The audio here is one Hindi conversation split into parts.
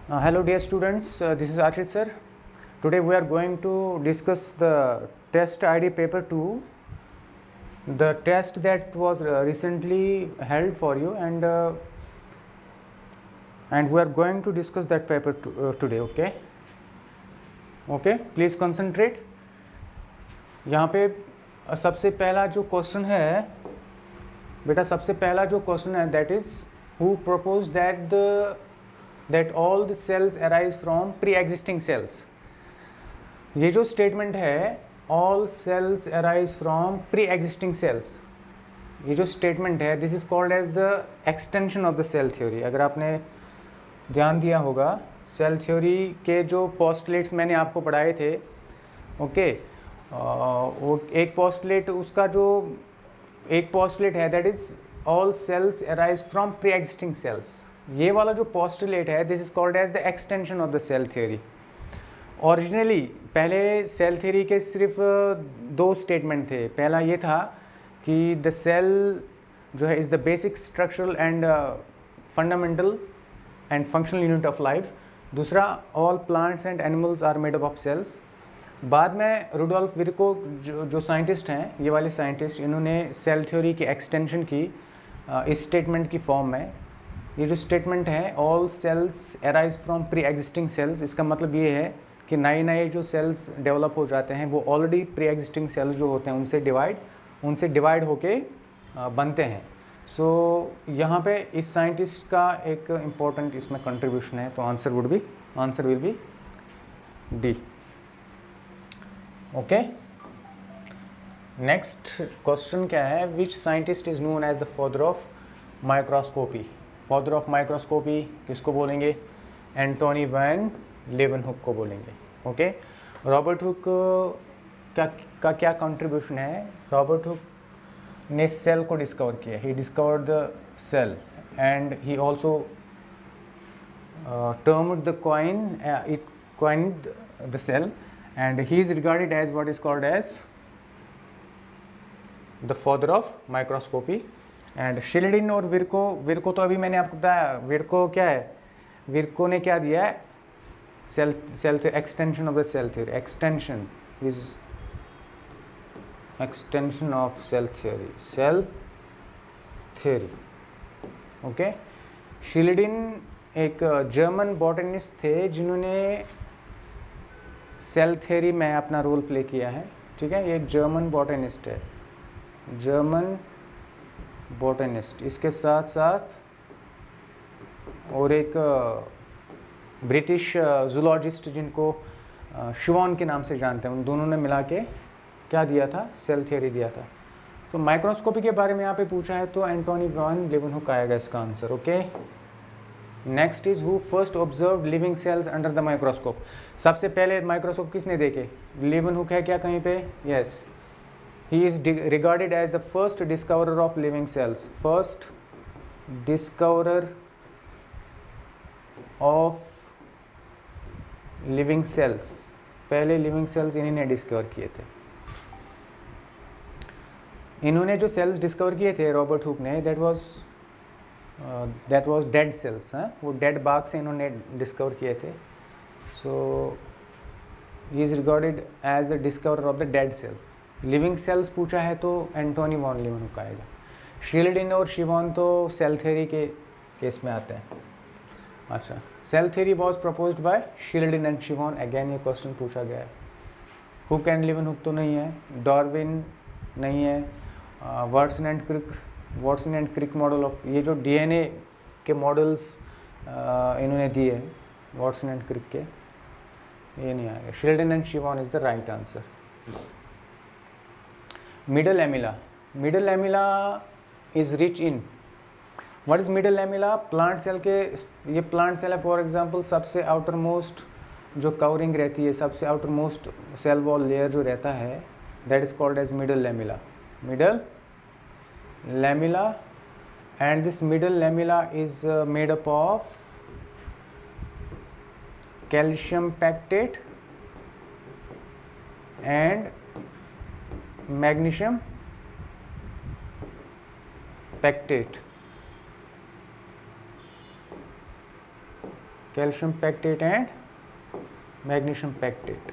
Hello dear students, this is Archit sir. Today we are going to discuss the test ID paper 2, the test that was recently held for you, and we are going to discuss that paper today. Okay, please concentrate. यहाँ पे सबसे पहला जो क्वेश्चन है बेटा, सबसे पहला जो क्वेश्चन है that is who proposed that all the cells arise from pre-existing cells. ये जो स्टेटमेंट है all cells arise from pre-existing cells, ये जो स्टेटमेंट है this is called as the extension of the cell theory. अगर आपने ध्यान दिया होगा सेल थ्योरी के जो पोस्टुलेट्स मैंने आपको पढ़ाए थे, ओके, वो एक पोस्टुलेट, उसका जो एक पोस्टुलेट है that is all cells arise from pre existing cells. ये वाला जो पोस्टुलेट है this is called as the extension of the cell theory. Originally पहले सेल थ्योरी के सिर्फ दो स्टेटमेंट थे. पहला ये था कि द सेल जो है is the basic structural and fundamental and functional unit of life. दूसरा all plants and animals are made up of cells. बाद में रुडोल्फ विर्को जो साइंटिस्ट हैं, ये वाले साइंटिस्ट, इन्होंने सेल थ्योरी की एक्सटेंशन की इस स्टेटमेंट की फॉर्म में. ये जो स्टेटमेंट है all cells arise from pre existing cells, इसका मतलब ये है कि नए नए जो सेल्स डेवलप हो जाते हैं वो ऑलरेडी प्री एग्जिस्टिंग सेल्स जो होते हैं उनसे डिवाइड होके बनते हैं. सो यहाँ पे इस साइंटिस्ट का एक इम्पोर्टेंट इसमें कंट्रीब्यूशन है. तो answer will be d. Okay, next question क्या है, which scientist is known as the father of microscopy. Father of microscopy किसको बोलेंगे? एंटोनी वैन लेवनहुक को बोलेंगे. ओके, रॉबर्ट हुक का क्या कंट्रीब्यूशन है? रॉबर्ट हुक ने सेल को डिस्कवर किया. He discovered the cell and he also termed the coined the cell, and he is regarded as what is called as the father of microscopy. And Schleiden और विर्को तो अभी मैंने आपको बताया. विर्को क्या है? विर्को ने क्या दिया है? Cell extension of the cell theory. Extension of cell theory. Okay, Schleiden एक जर्मन बॉटनिस्ट थे जिन्होंने सेल थ्योरी में अपना रोल प्ले किया है. ठीक है, ये एक जर्मन बॉटनिस्ट है, जर्मन बॉटनिस्ट. इसके साथ साथ और एक ब्रिटिश जूलॉजिस्ट जिनको शिवॉन के नाम से जानते हैं, उन दोनों ने मिला के क्या दिया था? सेल थ्योरी दिया था. तो माइक्रोस्कोपी के बारे में यहाँ पे पूछा है तो एंटोनी वैन लेवनहुक आएगा इसका answer. Okay, next is who first observe living cells under the microscope. सबसे पहले माइक्रोस्कोप किसने देखे? लेवनहुक है क्या कहीं पे? Yes, he is regarded as the first discoverer of living cells. First discoverer of living cells. पहले लिविंग सेल्स इन्हीं ने डिस्कवर किए थे. इन्होंने जो सेल्स डिस्कवर किए थे रॉबर्ट हुक ने, दैट वाज डेड सेल्स. वो डेड बाग से इन्होंने डिस्कवर किए थे. So he is regarded as the discoverer of the dead cell. Living cells पूछा है तो एंटोनी वॉन लेवनहुक आएगा. शिलेडिन और शिवॉन तो सेल थ्योरी के केस में आते हैं. अच्छा, cell theory was proposed by Schleiden and Schwann. Again ये क्वेश्चन पूछा गया है. हुक एंड लेवनहुक तो नहीं है, डार्विन नहीं है, Watson and Crick model of, ये जो डीएनए के मॉडल्स इन्होंने दिए वाटसन एंड क्रिक के, ये नहीं आएगा. Schleiden and Schwann is the right answer. Middle lamella is rich in. what is middle lamella? Plant cell के, ये प्लांट सेल है फॉर एग्जांपल, सबसे आउटर मोस्ट जो कवरिंग रहती है, सबसे outer most cell wall layer जो रहता है, that is called as middle lamella. And this middle lamella is made up of calcium pectate and magnesium pectate. Calcium pectate and magnesium pectate,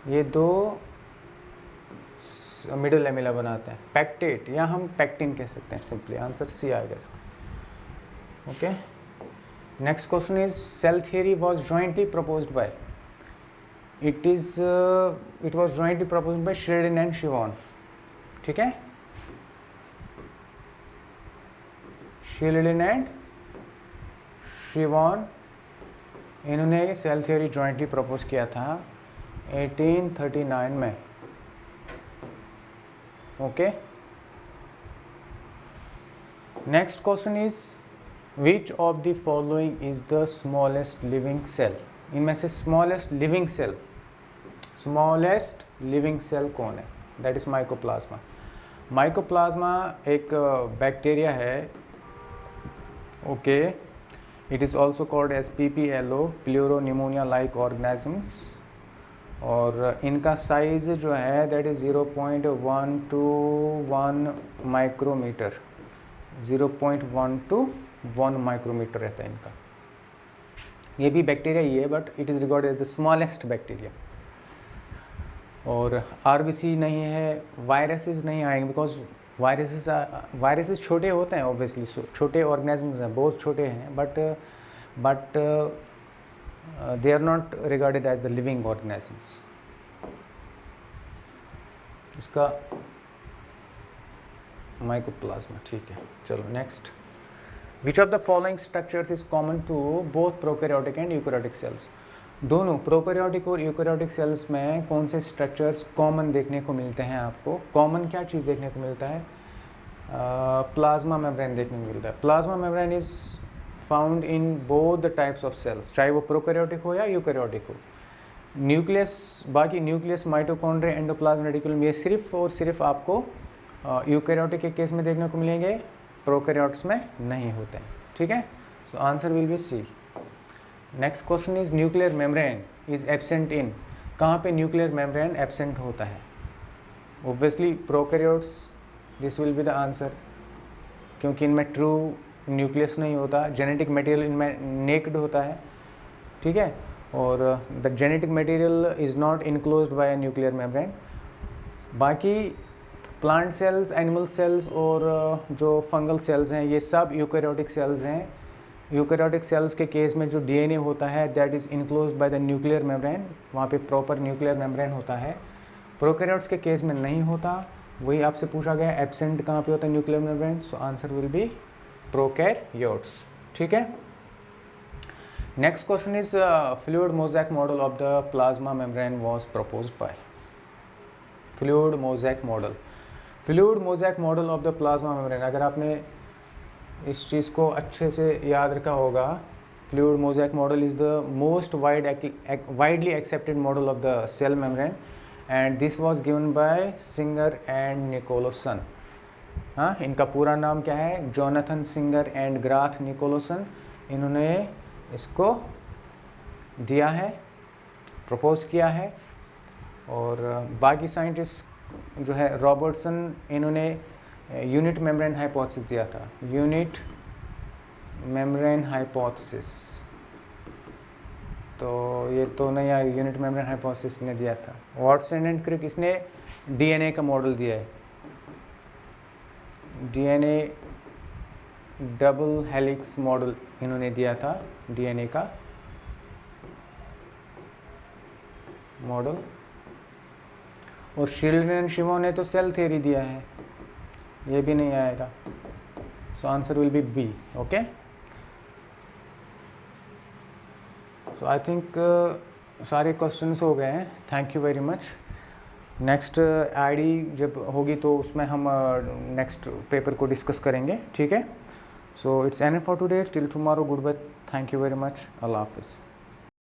ये दो मिडिल लेमेला बनाते हैं। पैक्टेट या हम पैक्टिन कह सकते हैं सिंपली, आंसर सी आएगा इसका। Okay, next question is cell theory was jointly proposed by, it was jointly proposed by Schleiden and Schwann. ठीक है, श्रीडन एंड शिवॉन, इन्होंने सेल थियरी जॉइंटली प्रपोज किया था 1839 में। Okay, next question is which of the following is the smallest living cell, इनमें से स्मॉलेस्ट लिविंग सेल कौन है? That is mycoplasma. माइकोप्लाज्मा एक बैक्टीरिया है। Okay, it is also called as PPLO, pleuropneumonia like organisms, और इनका साइज़ जो है that is 0.1 to 1 micrometre, 0.1 to 1 micrometre रहता है इनका। ये भी बैक्टीरिया ही है but it is regarded as the smallest bacteria. और RBC नहीं है, वायरसेस नहीं आएंगे बिकॉज वायरसेस छोटे होते हैं, ऑब्वियसली छोटे ऑर्गेनिजम्स हैं, बहुत छोटे हैं, but they are not regarded as the living organisms. इसका माइकोप्लाज्मा। ठीक है, चलो next. Which of the following structures is common to both prokaryotic and eukaryotic cells, दोनों प्रोकैरियोटिक और यूकैरियोटिक सेल्स में कौन से स्ट्रक्चर्स कॉमन देखने को मिलते हैं? आपको कॉमन क्या चीज़ देखने को मिलता है? प्लाज्मा मेम्ब्रेन देखने को मिलता है। Plasma membrane is found in both the types of cells, चाहे वो प्रोकैरियोटिक हो या यूकैरियोटिक हो। न्यूक्लियस, बाकी न्यूक्लियस, माइटोकॉन्ड्रिया, एंडोप्लाज्म रेटिकुलम, ये सिर्फ और सिर्फ आपको यूकैरियोटिक के केस में देखने को मिलेंगे, प्रोकैरियोट्स में नहीं होते हैं। ठीक है, so answer will be c. Next question is nuclear membrane is absent in, कहाँ पे न्यूक्लियर मेम्ब्रेन एब्सेंट होता है? Obviously prokaryotes, this will be the answer, क्योंकि इनमें ट्रू न्यूक्लियस नहीं होता, जेनेटिक मटेरियल इनमें नेक्ड होता है। ठीक है, और the genetic material is not enclosed bye nuclear membrane. बाकी प्लांट सेल्स, एनिमल सेल्स और जो फंगल सेल्स हैं ये सब यूकैरियोटिक सेल्स हैं। यूकैरियोटिक सेल्स के केस में जो DNA होता है that is enclosed by the nuclear membrane, वहाँ पे प्रॉपर न्यूक्लियर मेम्ब्रेन होता है। प्रोकैरियोट्स के केस में नहीं होता, वही आपसे पूछा गया एब्सेंट कहाँ पे होता है nuclear membrane, so answer will B prokaryotes. ठीक है, next question is fluid mosaic model of the plasma membrane was proposed by. Fluid mosaic model of the plasma membrane, अगर आपने इस चीज़ को अच्छे से याद रखा होगा, fluid mosaic model is the most widely accepted model of the cell membrane and this was given by Singer and Nicolson. हाँ, इनका पूरा नाम क्या है? Jonathan Singer and Garth Nicolson, इन्होंने इसको दिया है, प्रपोज किया है। और बाकी साइंटिस्ट जो है रॉबर्टसन, इन्होंने यूनिट मेम्ब्रेन हाइपोथेसिस दिया था, यूनिट मेम्ब्रेन हाइपोथेसिस, तो ये तो नहीं आया, यूनिट मेम्ब्रेन हाइपोथेसिस ने दिया था। वाटसन एंड क्रिक, इसने DNA का मॉडल दिया है, DNA डबल हेलिक्स मॉडल इन्होंने दिया था, DNA का मॉडल। और श्रीडन एंड शिवॉन ने तो सेल थ्योरी दिया है, ये भी नहीं आएगा, so answer will be b. Okay, so I think सारे क्वेश्चंस हो गए हैं। Thank you very much. Next ID जब होगी तो उसमें हम नेक्स्ट पेपर को डिस्कस करेंगे। ठीक है, so it's enough for today, till tomorrow, goodbye, thank you very much, अल्लाह हाफिज़।